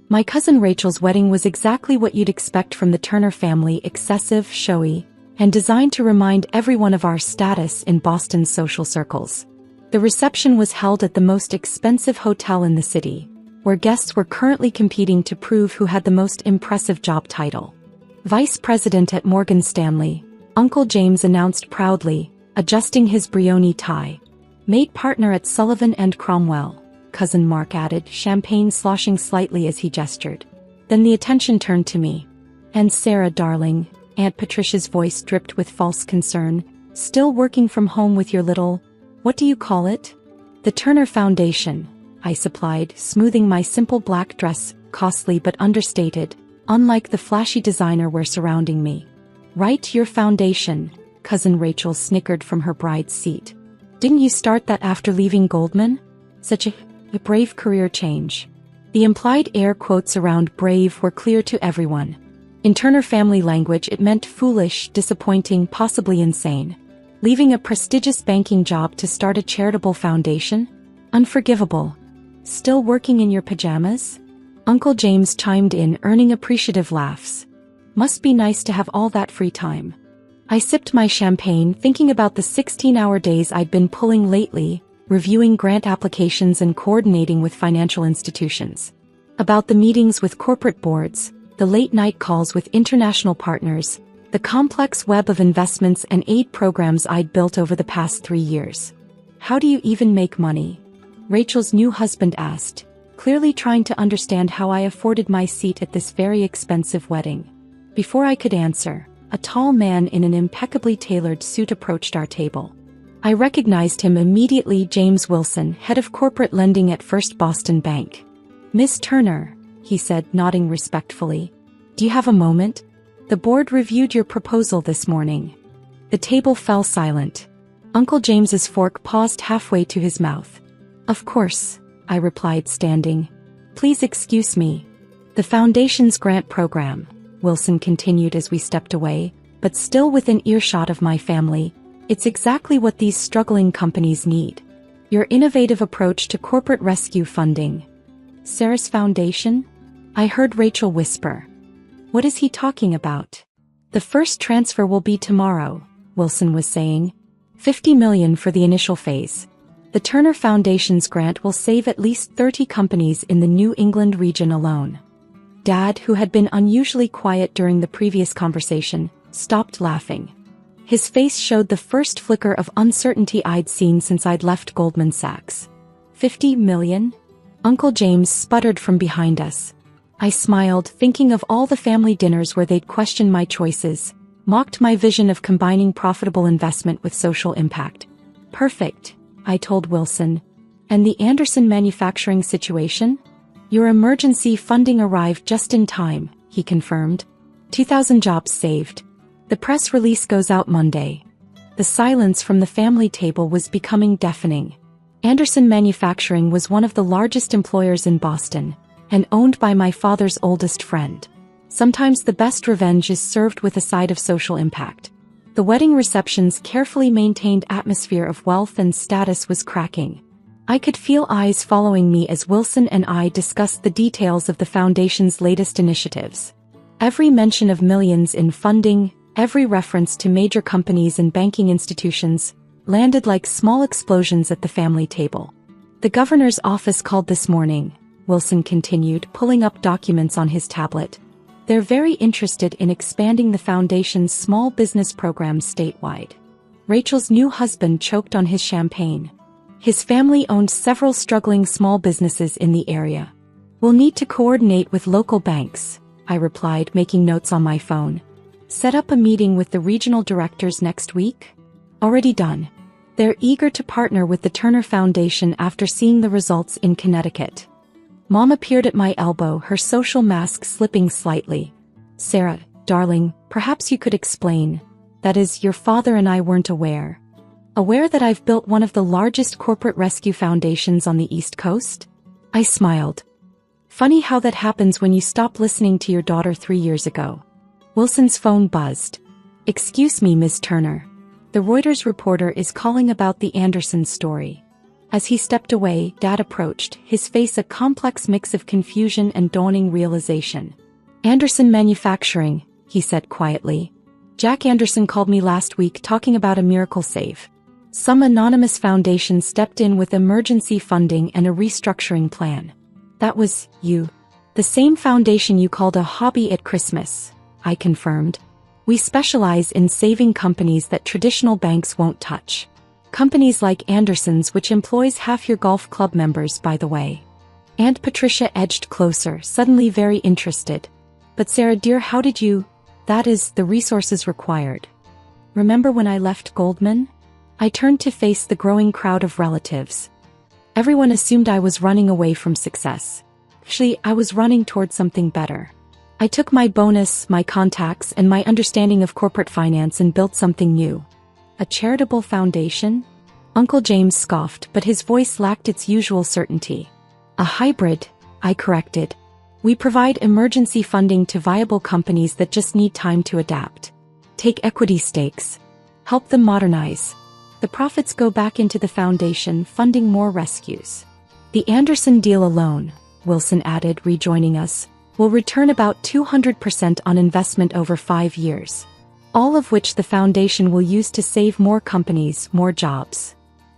My cousin Rachel's wedding was exactly what you'd expect from the Turner family: excessive, showy, and designed to remind everyone of our status in Boston's social circles. The reception was held at the most expensive hotel in the city, where guests were currently competing to prove who had the most impressive job title. Vice President at Morgan Stanley, Uncle James announced proudly, adjusting his brioni tie. Made partner at Sullivan & Cromwell, Cousin Mark added, champagne sloshing slightly as he gestured. Then the attention turned to me. "And Sarah, darling," Aunt Patricia's voice dripped with false concern, "still working from home with your little, what do you call it?" "The Turner Foundation," I supplied, smoothing my simple black dress, costly but understated, unlike the flashy designer wear surrounding me. "Right, your foundation," Cousin Rachel snickered from her bride's seat. "Didn't you start that after leaving Goldman? Such a brave career change." The implied air quotes around brave were clear to everyone. In Turner family language, it meant foolish, disappointing, possibly insane. Leaving a prestigious banking job to start a charitable foundation? Unforgivable. "Still working in your pajamas?" Uncle James chimed in, earning appreciative laughs. "Must be nice to have all that free time." I sipped my champagne, thinking about the 16-hour days I'd been pulling lately, reviewing grant applications and coordinating with financial institutions. About the meetings with corporate boards, the late-night calls with international partners, the complex web of investments and aid programs I'd built over the past 3 years. "How do you even make money?" Rachel's new husband asked, clearly trying to understand how I afforded my seat at this very expensive wedding. Before I could answer, a tall man in an impeccably tailored suit approached our table. I recognized him immediately: James Wilson, head of corporate lending at First Boston Bank. "Miss Turner," he said, nodding respectfully. "Do you have a moment? The board reviewed your proposal this morning." The table fell silent. Uncle James's fork paused halfway to his mouth. "Of course," I replied, standing. "Please excuse me." "The Foundation's grant program," Wilson continued as we stepped away, but still within earshot of my family, "it's exactly what these struggling companies need. Your innovative approach to corporate rescue funding." "Sarah's foundation?" I heard Rachel whisper. "What is he talking about?" "The first transfer will be tomorrow," Wilson was saying. $50 million for the initial phase. The Turner Foundation's grant will save at least 30 companies in the New England region alone." Dad, who had been unusually quiet during the previous conversation, stopped laughing. His face showed the first flicker of uncertainty I'd seen since I'd left Goldman Sachs. "50 million? Uncle James sputtered from behind us. I smiled, thinking of all the family dinners where they'd question my choices, mocked my vision of combining profitable investment with social impact. "Perfect," I told Wilson. "And the Anderson manufacturing situation?" "Your emergency funding arrived just in time," he confirmed. 2,000 jobs saved. The press release goes out Monday. The silence from the family table was becoming deafening. Anderson Manufacturing was one of the largest employers in Boston, and owned by my father's oldest friend. Sometimes the best revenge is served with a side of social impact. The wedding reception's carefully maintained atmosphere of wealth and status was cracking. I could feel eyes following me as Wilson and I discussed the details of the foundation's latest initiatives. Every mention of millions in funding, every reference to major companies and banking institutions, landed like small explosions at the family table. "The governor's office called this morning," Wilson continued, pulling up documents on his tablet. "They're very interested in expanding the foundation's small business programs statewide." Rachel's new husband choked on his champagne. His family owned several struggling small businesses in the area. "We'll need to coordinate with local banks," I replied, making notes on my phone. "Set up a meeting with the regional directors next week?" "Already done. They're eager to partner with the Turner Foundation after seeing the results in Connecticut." Mom appeared at my elbow, her social mask slipping slightly. "Sarah, darling, perhaps you could explain. That is, your father and I weren't aware." "Aware that I've built one of the largest corporate rescue foundations on the East Coast?" I smiled. "Funny how that happens when you stop listening to your daughter 3 years ago." Wilson's phone buzzed. "Excuse me, Miss Turner. The Reuters reporter is calling about the Anderson story." As he stepped away, Dad approached, his face a complex mix of confusion and dawning realization. "Anderson Manufacturing," he said quietly. "Jack Anderson called me last week talking about a miracle save. Some anonymous foundation stepped in with emergency funding and a restructuring plan." "That was you. The same foundation you called a hobby at Christmas," I confirmed. "We specialize in saving companies that traditional banks won't touch. Companies like Anderson's, which employs half your golf club members, by the way." Aunt Patricia edged closer, suddenly very interested. "But Sarah dear, how did you— that is, the resources required. Remember when I left Goldman?" I turned to face the growing crowd of relatives. Everyone assumed I was running away from success. Actually, I was running toward something better. I took my bonus, my contacts, and my understanding of corporate finance and built something new. "A charitable foundation?" Uncle James scoffed, but his voice lacked its usual certainty. "A hybrid," I corrected. "We provide emergency funding to viable companies that just need time to adapt. Take equity stakes. Help them modernize. The profits go back into the foundation, funding more rescues. The Anderson deal alone," Wilson added, rejoining us, "will return about 200% on investment over 5 years. All of which the foundation will use to save more companies, more jobs."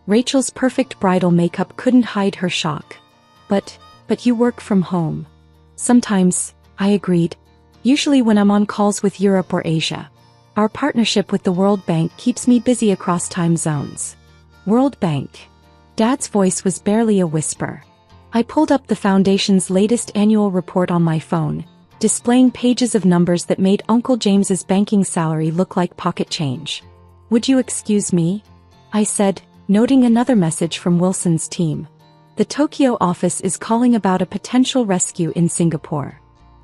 Rachel's perfect bridal makeup couldn't hide her shock. But you work from home." "Sometimes," I agreed. "Usually when I'm on calls with Europe or Asia. Our partnership with the World Bank keeps me busy across time zones." "World Bank?" Dad's voice was barely a whisper. I pulled up the foundation's latest annual report on my phone, displaying pages of numbers that made Uncle James's banking salary look like pocket change. "Would you excuse me?" I said, noting another message from Wilson's team. "The Tokyo office is calling about a potential rescue in Singapore."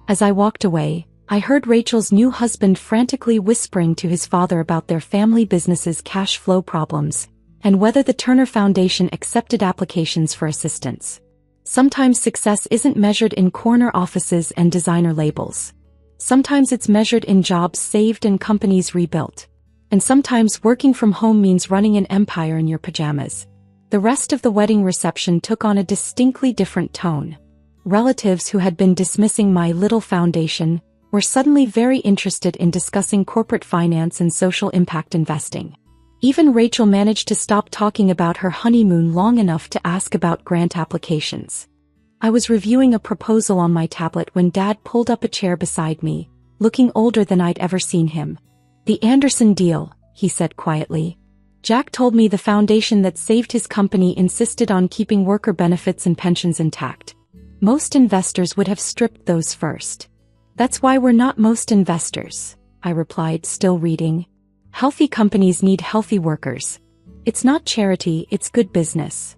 As I walked away, I heard Rachel's new husband frantically whispering to his father about their family business's cash flow problems, and whether the Turner Foundation accepted applications for assistance. Sometimes success isn't measured in corner offices and designer labels. Sometimes it's measured in jobs saved and companies rebuilt. And sometimes working from home means running an empire in your pajamas. The rest of the wedding reception took on a distinctly different tone. Relatives who had been dismissing my little foundation were suddenly very interested in discussing corporate finance and social impact investing. Even Rachel managed to stop talking about her honeymoon long enough to ask about grant applications. I was reviewing a proposal on my tablet when Dad pulled up a chair beside me, looking older than I'd ever seen him. "The Anderson deal," he said quietly. "Jack told me the foundation that saved his company insisted on keeping worker benefits and pensions intact. Most investors would have stripped those first." "That's why we're not most investors," I replied, still reading. "Healthy companies need healthy workers. It's not charity, it's good business."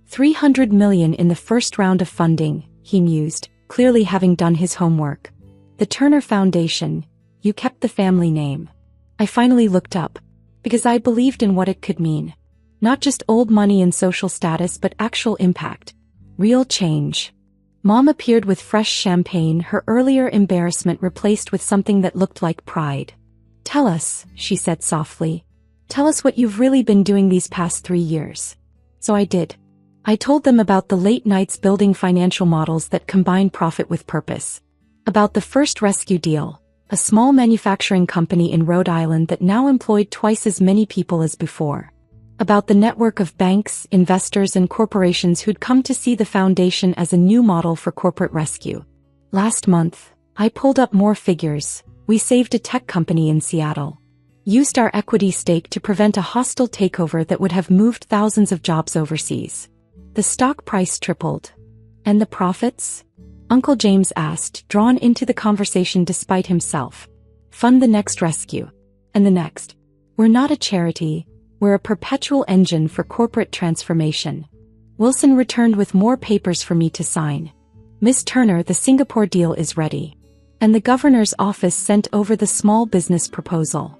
$300 million in the first round of funding, he mused, clearly having done his homework. "The Turner Foundation, you kept the family name." I finally looked up, because I believed in what it could mean. Not just old money and social status, but actual impact. Real change. Mom appeared with fresh champagne, her earlier embarrassment replaced with something that looked like pride. "Tell us," she said softly. "Tell us what you've really been doing these past 3 years." So I did. I told them about the late nights building financial models that combine profit with purpose. About the first rescue deal, a small manufacturing company in Rhode Island that now employed twice as many people as before. About the network of banks, investors, and corporations who'd come to see the foundation as a new model for corporate rescue. Last month, I pulled up more figures. We saved a tech company in Seattle. Used our equity stake to prevent a hostile takeover that would have moved thousands of jobs overseas. The stock price tripled. "And the profits?" Uncle James asked, drawn into the conversation despite himself. "Fund the next rescue. And the next. We're not a charity. We're a perpetual engine for corporate transformation." Wilson returned with more papers for me to sign. "Miss Turner, the Singapore deal is ready." And the governor's office sent over the small business proposal.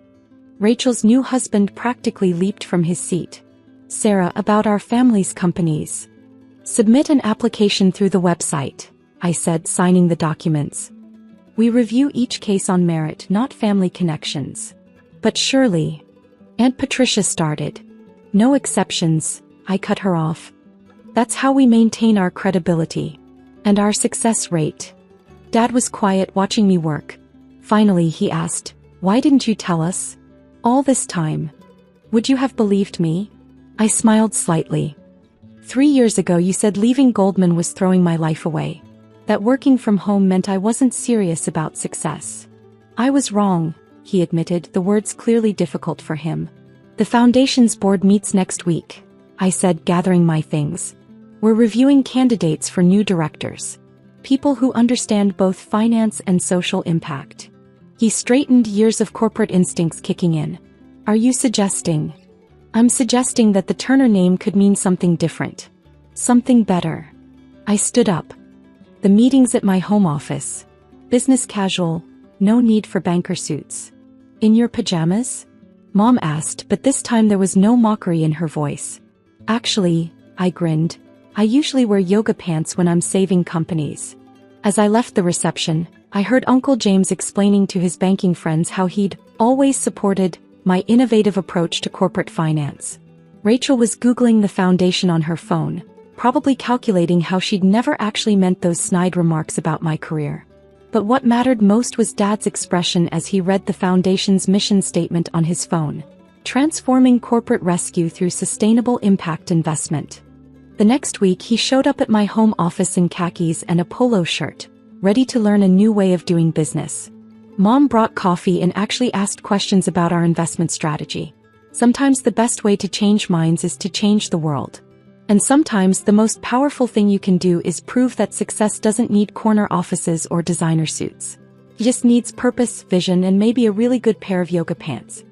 Rachel's new husband practically leaped from his seat. "Sarah, about our family's companies. Submit an application through the website," I said, signing the documents. "We review each case on merit, not family connections." "But surely—" Aunt Patricia started. "No exceptions," I cut her off. That's how we maintain our credibility. And our success rate. Dad was quiet watching me work. Finally, he asked, "Why didn't you tell us? All this time. Would you have believed me?" I smiled slightly. 3 years ago you said leaving Goldman was throwing my life away. That working from home meant I wasn't serious about success. I was wrong, he admitted, the words clearly difficult for him. The foundation's board meets next week, I said, gathering my things. We're reviewing candidates for new directors. People who understand both finance and social impact. He straightened, years of corporate instincts kicking in. Are you suggesting? I'm suggesting that the Turner name could mean something different. Something better. I stood up. The meetings at my home office. Business casual, no need for banker suits. In your pajamas? Mom asked, but this time there was no mockery in her voice. Actually, I grinned. I usually wear yoga pants when I'm saving companies. As I left the reception, I heard Uncle James explaining to his banking friends how he'd always supported my innovative approach to corporate finance. Rachel was Googling the foundation on her phone, probably calculating how she'd never actually meant those snide remarks about my career. But what mattered most was Dad's expression as he read the foundation's mission statement on his phone. Transforming corporate rescue through sustainable impact investment. The next week he showed up at my home office in khakis and a polo shirt, ready to learn a new way of doing business. Mom brought coffee and actually asked questions about our investment strategy. Sometimes the best way to change minds is to change the world. And sometimes the most powerful thing you can do is prove that success doesn't need corner offices or designer suits. It just needs purpose, vision, and maybe a really good pair of yoga pants.